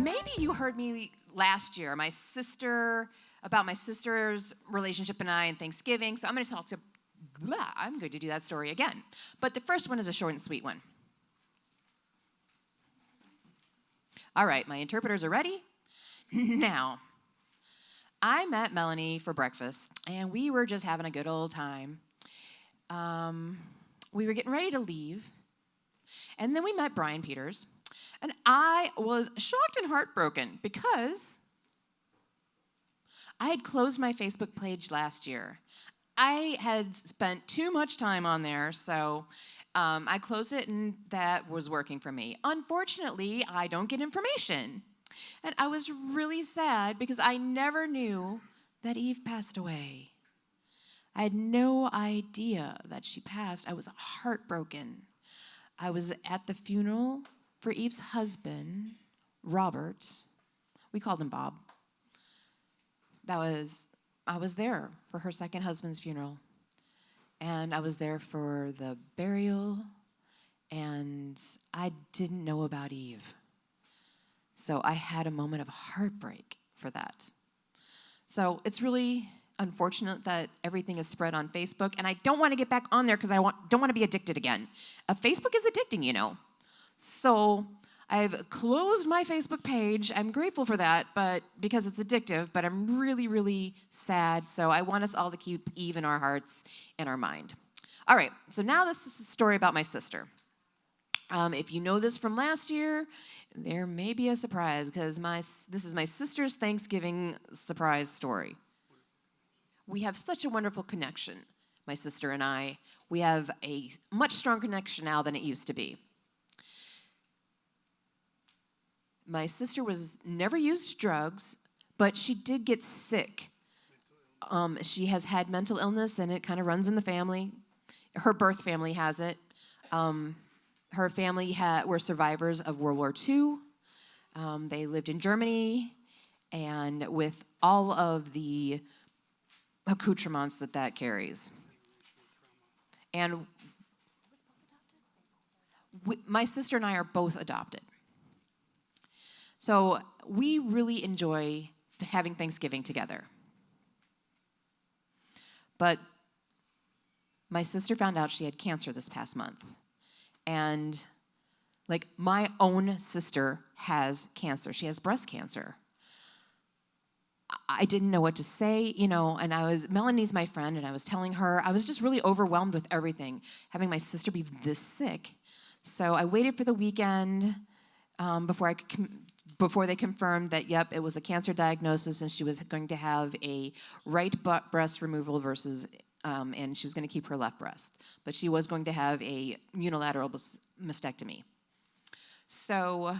maybe you heard me last year, about my sister's relationship and I and Thanksgiving. So I'm going to do that story again. But the first one is a short and sweet one. All right, my interpreters are ready. Now, I met Melanie for breakfast, and we were just having a good old time. We were getting ready to leave, and then we met Brian Peters, and I was shocked and heartbroken because I had closed my Facebook page last year. I had spent too much time on there, so I closed it, and that was working for me. Unfortunately, I don't get information. And I was really sad because I never knew that Eve passed away. I had no idea that she passed. I was heartbroken. I was at the funeral for Eve's husband, Robert. We called him Bob. I was there for her second husband's funeral. And I was there for the burial, and I didn't know about Eve. So I had a moment of heartbreak for that. So it's really unfortunate that everything is spread on Facebook, and I don't want to get back on there because I don't want to be addicted again. Facebook is addicting, you know. So I've closed my Facebook page. I'm grateful for that, but because it's addictive, but I'm really, really sad. So I want us all to keep Eve in our hearts and our mind. All right, so now this is a story about my sister. If you know this from last year, there may be a surprise because this is my sister's Thanksgiving surprise story. We have such a wonderful connection, my sister and I. We have a much stronger connection now than it used to be. My sister never used drugs, but she did get sick. She has had mental illness, and it kind of runs in the family. Her birth family has it. Her family were survivors of World War II. They lived in Germany, and with all of the accoutrements that carries. And my sister and I are both adopted. So we really enjoy having Thanksgiving together. But my sister found out she had cancer this past month. And my own sister has cancer. She has breast cancer. I didn't know what to say, and Melanie's my friend, and I was telling her, I was just really overwhelmed with everything, having my sister be this sick. So I waited for the weekend before they confirmed that, yep, it was a cancer diagnosis, and she was going to have a right breast removal and she was going to keep her left breast. But she was going to have a unilateral mastectomy. So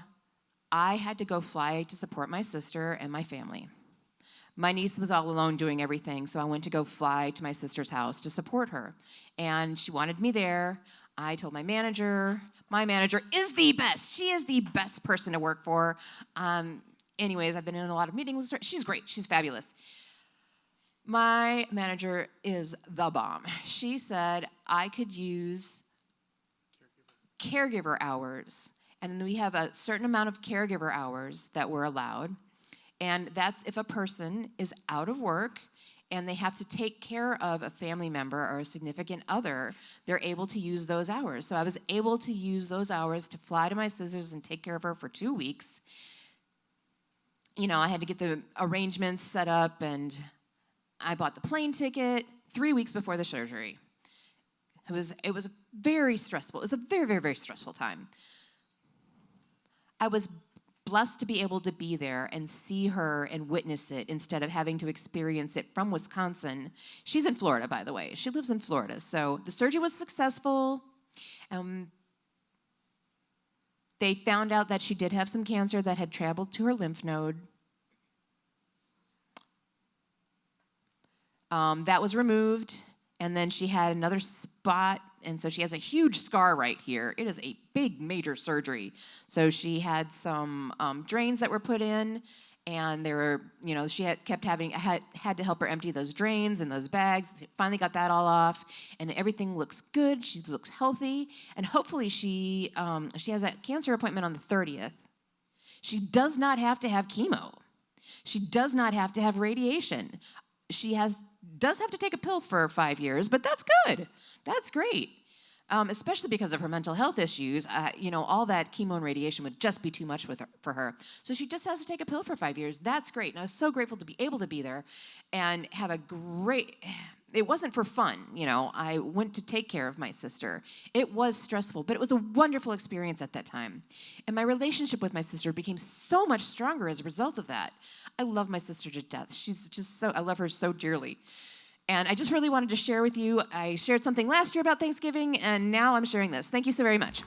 I had to go fly to support my sister and my family. My niece was all alone doing everything, so I went to go fly to my sister's house to support her. And she wanted me there. I told my manager is the best. She is the best person to work for. Anyways, I've been in a lot of meetings with her. She's great. She's fabulous. My manager is the bomb. She said I could use caregiver hours. And we have a certain amount of caregiver hours that we're allowed. And that's if a person is out of work and they have to take care of a family member or a significant other, they're able to use those hours. So I was able to use those hours to fly to my sister's and take care of her for 2 weeks. I had to get the arrangements set up, and I bought the plane ticket 3 weeks before the surgery. It was very stressful. It was a very, very, very stressful time. I was blessed to be able to be there and see her and witness it instead of having to experience it from Wisconsin. She's in Florida, by the way. She lives in Florida. So the surgery was successful. They found out that she did have some cancer that had traveled to her lymph node. That was removed, and then she had another spot, and so she has a huge scar right here. It is a big, major surgery. So she had some drains that were put in, and they were, she had to help her empty those drains and those bags. Finally got that all off, and everything looks good. She looks healthy, and hopefully she has that cancer appointment on the 30th. She does not have to have chemo. She does not have to have radiation. She does have to take a pill for 5 years, but that's good. That's great. Especially because of her mental health issues, all that chemo and radiation would just be too much for her. So she just has to take a pill for 5 years. That's great. And I was so grateful to be able to be there and have a great... It wasn't for fun, I went to take care of my sister. It was stressful, but it was a wonderful experience at that time. And my relationship with my sister became so much stronger as a result of that. I love my sister to death. She's just I love her so dearly. And I just really wanted to share with you. I shared something last year about Thanksgiving, and now I'm sharing this. Thank you so very much.